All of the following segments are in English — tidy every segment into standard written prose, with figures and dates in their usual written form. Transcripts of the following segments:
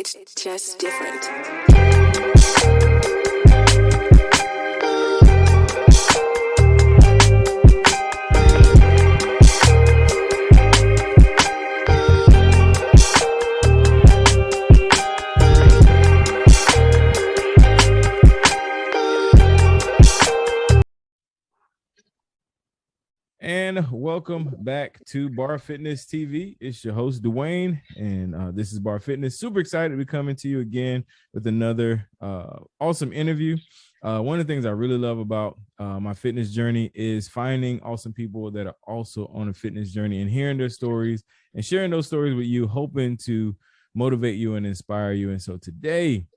It's just different. And welcome back to B.A.R Fitness TV. It's your host, Dwayne, and this is B.A.R Fitness. Super excited to be coming to you again with another awesome interview. One of the things I really love about my fitness journey is finding awesome people that are also on a fitness journey and hearing their stories and sharing those stories with you, hoping to motivate you and inspire you. And so today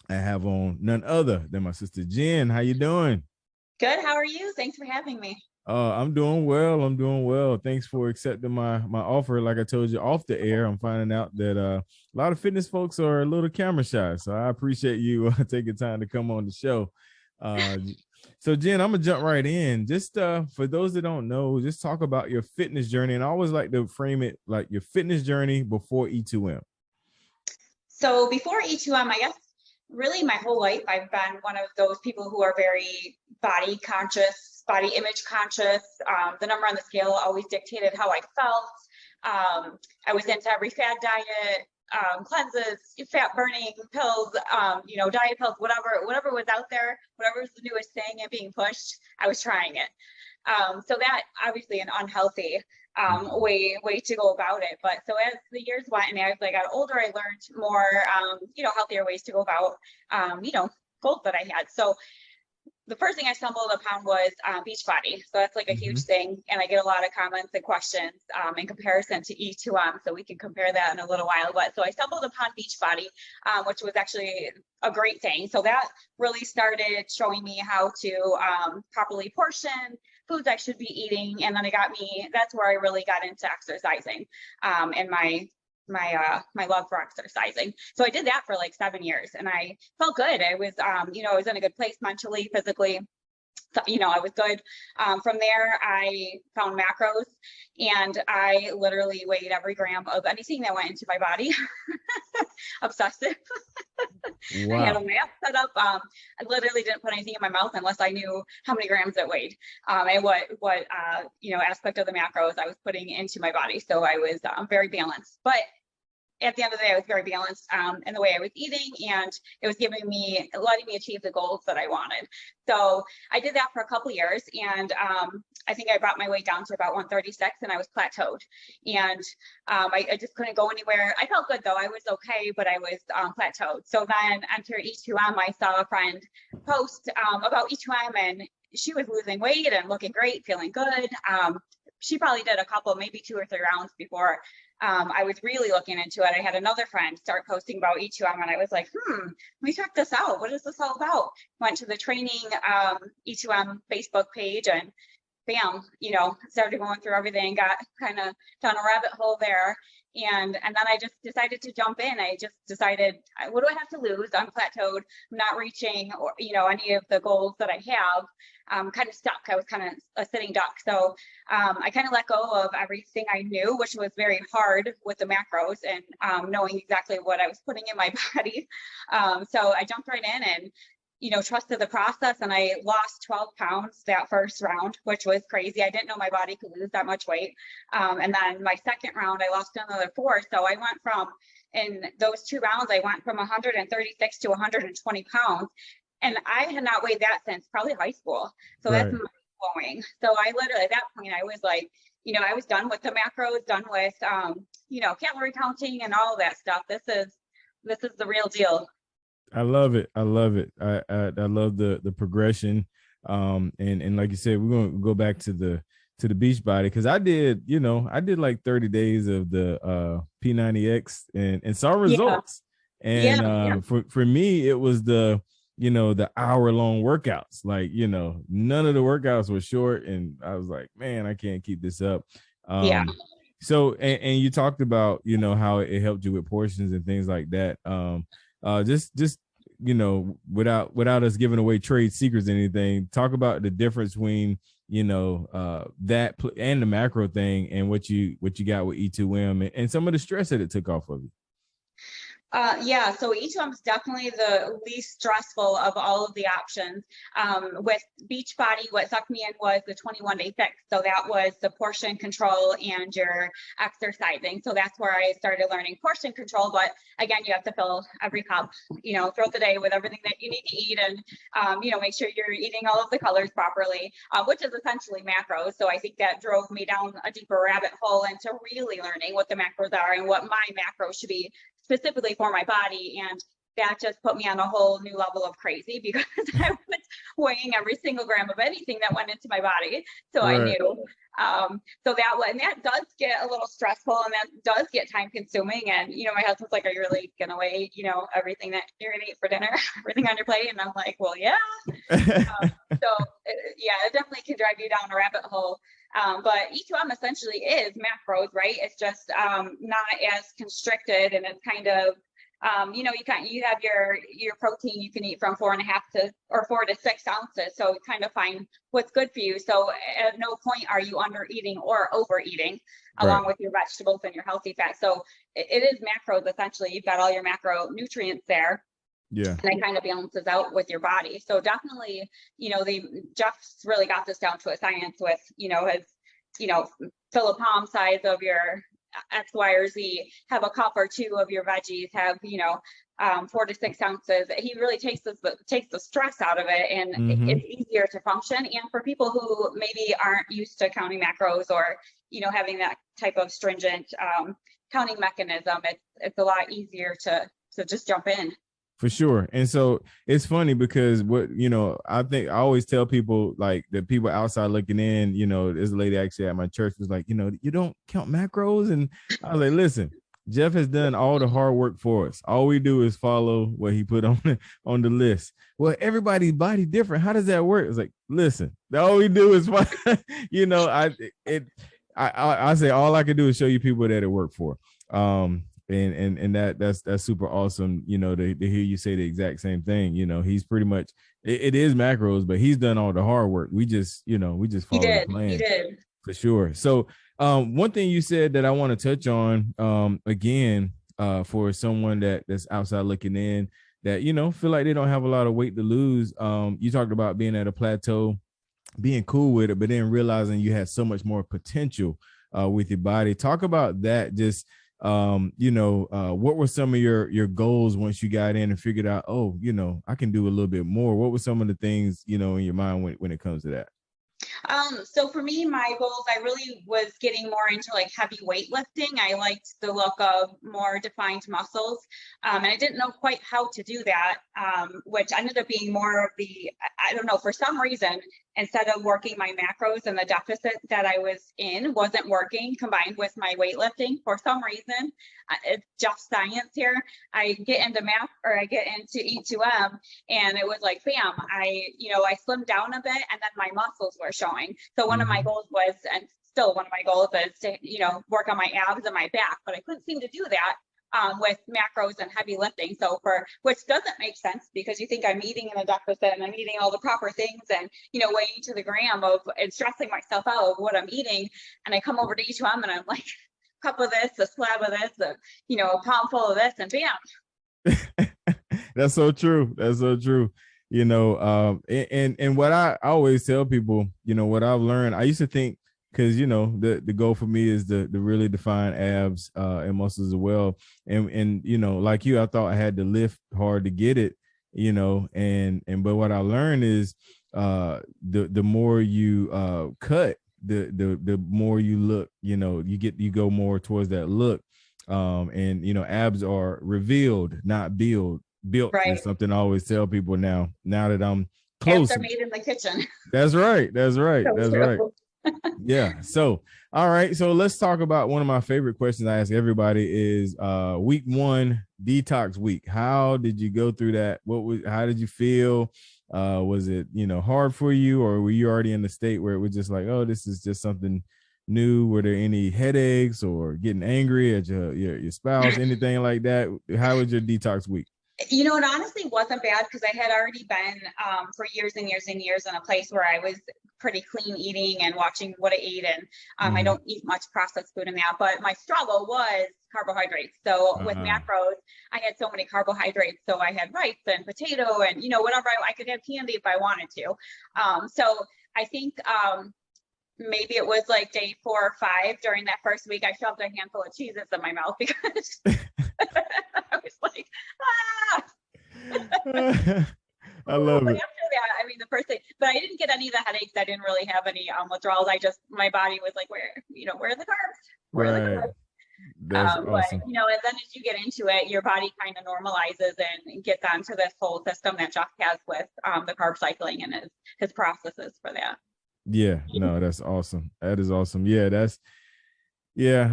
I have on none other than my sister, Jen. How you doing? Good. How are you? Thanks for having me. I'm doing well. I'm doing well. Thanks for accepting my offer. Like I told you off the air, I'm finding out that a lot of fitness folks are a little camera shy. So I appreciate you taking time to come on the show. So Jen, I'm gonna jump right in. Just for those that don't know, just talk about your fitness journey. And I always like to frame it like your fitness journey before E2M. So before E2M, I guess really my whole life, I've been one of those people who are very body conscious, body image conscious. The number on the scale always dictated how I felt. I was into every fad diet, cleanses, fat burning pills, diet pills, whatever was out there, whatever was the newest thing and being pushed, I was trying it. So that obviously an unhealthy way to go about it. But so as the years went and as I got older, I learned more, healthier ways to go about, goals that I had. So the first thing I stumbled upon was Beachbody. So that's like a huge thing. And I get a lot of comments and questions in comparison to E2M. So we can compare that in a little while. But so I stumbled upon Beachbody, which was actually a great thing. So that really started showing me how to properly portion foods I should be eating. And then that's where I really got into exercising and my love for exercising. So I did that for like 7 years and I felt good. I was, I was in a good place mentally, physically. So, I was good. From there, I found macros and I literally weighed every gram of anything that went into my body. Obsessive. Wow. I had a map set up. I literally didn't put anything in my mouth unless I knew how many grams it weighed and what aspect of the macros I was putting into my body. So I was very balanced. But at the end of the day, I was very balanced in the way I was eating, and it was letting me achieve the goals that I wanted. So I did that for a couple of years, and I think I brought my weight down to about 136, and I was plateaued. And I just couldn't go anywhere. I felt good though; I was okay, but I was plateaued. So then, enter E2M. I saw a friend post about E2M, and she was losing weight and looking great, feeling good. She probably did a couple, maybe 2 or 3 rounds before I was really looking into it. I had another friend start posting about E2M and I was like, let me check this out. What is this all about? Went to the training E2M Facebook page and bam, started going through everything, got kind of down a rabbit hole there. And then I just decided to jump in. I just decided, what do I have to lose? I'm plateaued. I'm not reaching, any of the goals that I have. I'm kind of stuck. I was kind of a sitting duck. So I kind of let go of everything I knew, which was very hard with the macros and knowing exactly what I was putting in my body. So I jumped right in and trusted the process, and I lost 12 pounds that first round, which was crazy. I didn't know my body could lose that much weight. And then my second round, I lost another 4. So I went in those 2 rounds, I went from 136 to 120 pounds. And I had not weighed that since probably high school. So right. That's mind-blowing. So I literally, at that point, I was like, I was done with the macros, done with, calorie counting and all of that stuff. This is the real deal. I love it. I love it. I love the progression. And like you said, we're going to go back to the Beachbody, because I did like 30 days of the P90X and saw results. Yeah. And for me, it was the hour-long workouts. Like, none of the workouts were short, and I was like, man, I can't keep this up. So and you talked about how it helped you with portions and things like that. Just without us giving away trade secrets or anything, talk about the difference between that and the macro thing and what you got with E2M and some of the stress that it took off of you. Yeah, so E2M is definitely the least stressful of all of the options. With Beachbody, what sucked me in was the 21-day fix. So that was the portion control and your exercising. So that's where I started learning portion control. But again, you have to fill every cup, throughout the day with everything that you need to eat, and make sure you're eating all of the colors properly, which is essentially macros. So I think that drove me down a deeper rabbit hole into really learning what the macros are and what my macros should be specifically for my body. And that just put me on a whole new level of crazy, because I was weighing every single gram of anything that went into my body. So I Right. knew. So that does get a little stressful, and that does get time consuming. And, my husband's like, are you really going to weigh, everything that you're going to eat for dinner, everything on your plate? And I'm like, well, yeah. It definitely can drive you down a rabbit hole. But E2M essentially is macros, right? It's just not as constricted, and it's kind of, you have your protein you can eat from 4 to 6 ounces. So you kind of find what's good for you. So at no point are you under eating or overeating, along with your vegetables and your healthy fats. So it is macros essentially. You've got all your macronutrients there. Yeah. And it kind of balances out with your body. So definitely, Jeff's really got this down to a science with, his, fill a palm size of your X, Y, or Z, have a cup or two of your veggies, have, 4 to 6 ounces. He really takes the stress out of it, and it's easier to function. And for people who maybe aren't used to counting macros, or, having that type of stringent counting mechanism, it's a lot easier to just jump in. For sure. And so it's funny because I think I always tell people, like, the people outside looking in, there's a lady actually at my church was like, you don't count macros. And I was like, listen, Jeff has done all the hard work for us. All we do is follow what he put on the list. Well, everybody's body different. How does that work? It's like, listen, all we do is, I say all I can do is show you people that it worked for. And that's super awesome, to hear you say the exact same thing. He's pretty much, it is macros, but he's done all the hard work. We just follow the plan. He did. For sure. So one thing you said that I want to touch on, again, for someone that's outside looking in, that, feel like they don't have a lot of weight to lose. You talked about being at a plateau, being cool with it, but then realizing you had so much more potential with your body. Talk about that. Just what were some of your goals once you got in and figured out, I can do a little bit more? What were some of the things, in your mind when it comes to that? So for me, my goals, I really was getting more into like heavy weightlifting. I liked the look of more defined muscles. And I didn't know quite how to do that, which ended up being more of I don't know, for some reason, instead of working my macros, and the deficit that I was in wasn't working combined with my weightlifting for some reason. It's just science here. I get into math, or I get into E2M, and it was like, bam, I slimmed down a bit, and then my muscles were showing. So one of my goals was, and still one of my goals is to, work on my abs and my back, but I couldn't seem to do that with macros and heavy lifting. So which doesn't make sense, because you think I'm eating in a deficit and I'm eating all the proper things, and, weighing to the gram and stressing myself out of what I'm eating. And I come over to E2M and I'm like, a cup of this, a slab of this, a palm full of this, and bam. That's so true. That's so true. And what I always tell people, what I've learned, I used to think, because the goal for me is to really define abs and muscles as well. And like you, I thought I had to lift hard to get it, but what I learned is the more you cut, the more you look, you go more towards that look. And abs are revealed, not built. Right. Is something I always tell people now that I'm close. Abs are made in the kitchen. That's right. That's right. So That's true. right. Yeah. So, all right. So let's talk about one of my favorite questions I ask everybody is week 1 detox week. How did you go through that? How did you feel? Was it, hard for you, or were you already in the state where it was just like, oh, this is just something new? Were there any headaches or getting angry at your spouse, anything like that? How was your detox week? You know, it honestly wasn't bad because I had already been for years and years and years in a place where I was pretty clean eating and watching what I ate. And I don't eat much processed food in that, but my struggle was carbohydrates. So with macros, I had so many carbohydrates. So I had rice and potato and, you know, whatever I could have candy if I wanted to. So I think maybe it was like day 4 or 5 during that first week, I shoved a handful of cheeses in my mouth because I was like, ah. I love it. After that, I mean, the first thing, but I didn't get any of the headaches. I didn't really have any withdrawals. My body was like, where are the carbs? Where are the carbs? That's awesome. But, you know, and then as you get into it, your body kind of normalizes and gets onto this whole system that Jeff has with the carb cycling and his processes for that. Yeah, no, that's awesome. That is awesome. Yeah,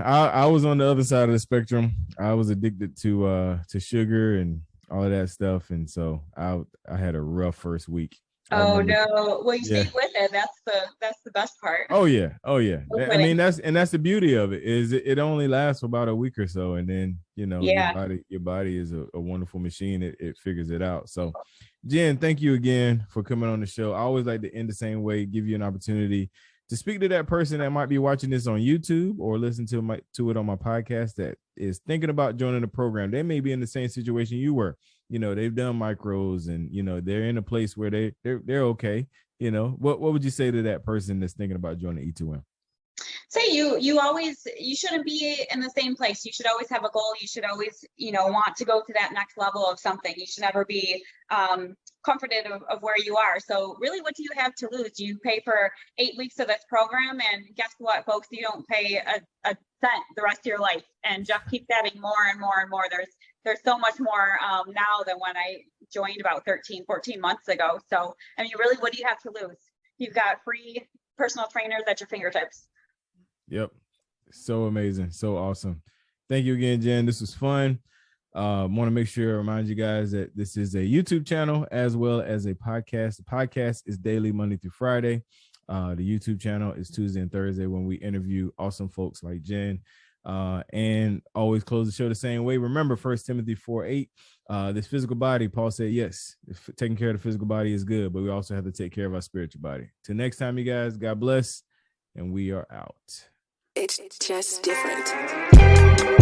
I was on the other side of the spectrum. I was addicted to sugar and all of that stuff, and so I had a rough first week. Oh no! Well, you stayed with it. That's the best part. Oh yeah. I mean, that's the beauty of it is it only lasts for about a week or so, and then you know your body is a wonderful machine. It figures it out. So, Jen, thank you again for coming on the show. I always like to end the same way, give you an opportunity to speak to that person that might be watching this on YouTube or listen to it on my podcast that is thinking about joining the program. They may be in the same situation you were. You know, they've done micros and, you know, they're in a place where they're okay. You know, what would you say to that person that's thinking about joining E2M? Say you shouldn't be in the same place. You should always have a goal. You should always, you know, want to go to that next level of something. You should never be comforted of where you are. So really, what do you have to lose? You pay for 8 weeks of this program, and guess what, folks? You don't pay a cent the rest of your life. And Jeff keeps adding more and more and more. There's so much more now than when I joined about 13, 14 months ago. So, I mean, really, what do you have to lose? You've got free personal trainers at your fingertips. Yep. So amazing. So awesome. Thank you again, Jen. This was fun. Want to make sure I remind you guys that this is a YouTube channel as well as a podcast. The podcast is daily, Monday through Friday. The YouTube channel is Tuesday and Thursday when we interview awesome folks like Jen. And always close the show the same way. Remember 1 Timothy 4:8, this physical body, Paul said, yes, taking care of the physical body is good, but we also have to take care of our spiritual body. Till next time, you guys, God bless, and we are out. It's just different.